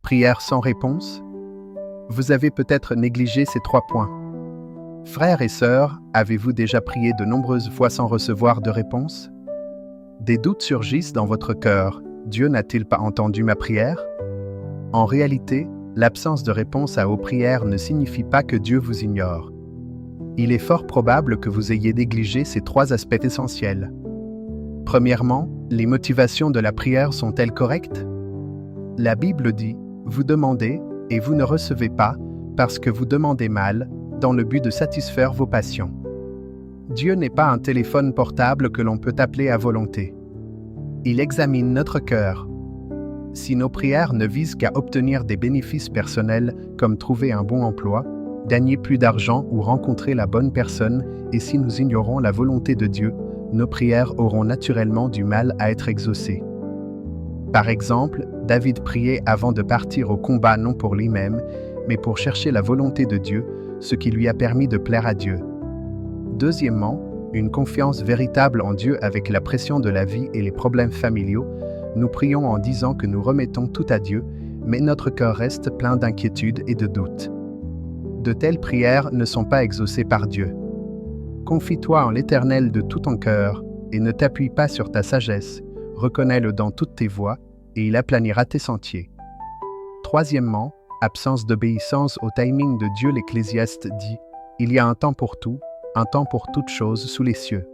Prière sans réponse? Vous avez peut-être négligé ces 3 points. Frères et sœurs, avez-vous déjà prié de nombreuses fois sans recevoir de réponse? Des doutes surgissent dans votre cœur. Dieu n'a-t-il pas entendu ma prière? En réalité, l'absence de réponse à vos prières ne signifie pas que Dieu vous ignore. Il est fort probable que vous ayez négligé ces 3 aspects essentiels. Premièrement, les motivations de la prière sont-elles correctes? La Bible dit « Vous demandez et vous ne recevez pas parce que vous demandez mal, dans le but de satisfaire vos passions. » Dieu n'est pas un téléphone portable que l'on peut appeler à volonté. Il examine notre cœur. Si nos prières ne visent qu'à obtenir des bénéfices personnels comme trouver un bon emploi, gagner plus d'argent ou rencontrer la bonne personne, et si nous ignorons la volonté de Dieu, nos prières auront naturellement du mal à être exaucées. Par exemple, David priait avant de partir au combat non pour lui-même, mais pour chercher la volonté de Dieu, ce qui lui a permis de plaire à Dieu. Deuxièmement, une confiance véritable en Dieu avec la pression de la vie et les problèmes familiaux. Nous prions en disant que nous remettons tout à Dieu, mais notre cœur reste plein d'inquiétude et de doute. De telles prières ne sont pas exaucées par Dieu. Confie-toi en l'Éternel de tout ton cœur, et ne t'appuie pas sur ta sagesse, reconnais-le dans toutes tes voies, et il aplanira tes sentiers. Troisièmement, absence d'obéissance au timing de Dieu. L'Ecclésiaste dit « Il y a un temps pour tout, un temps pour toutes choses sous les cieux. »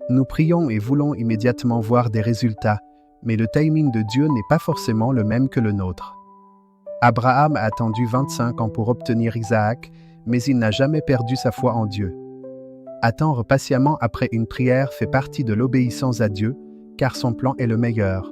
Nous prions et voulons immédiatement voir des résultats, mais le timing de Dieu n'est pas forcément le même que le nôtre. Abraham a attendu 25 ans pour obtenir Isaac, mais il n'a jamais perdu sa foi en Dieu. Attendre patiemment après une prière fait partie de l'obéissance à Dieu, car son plan est le meilleur.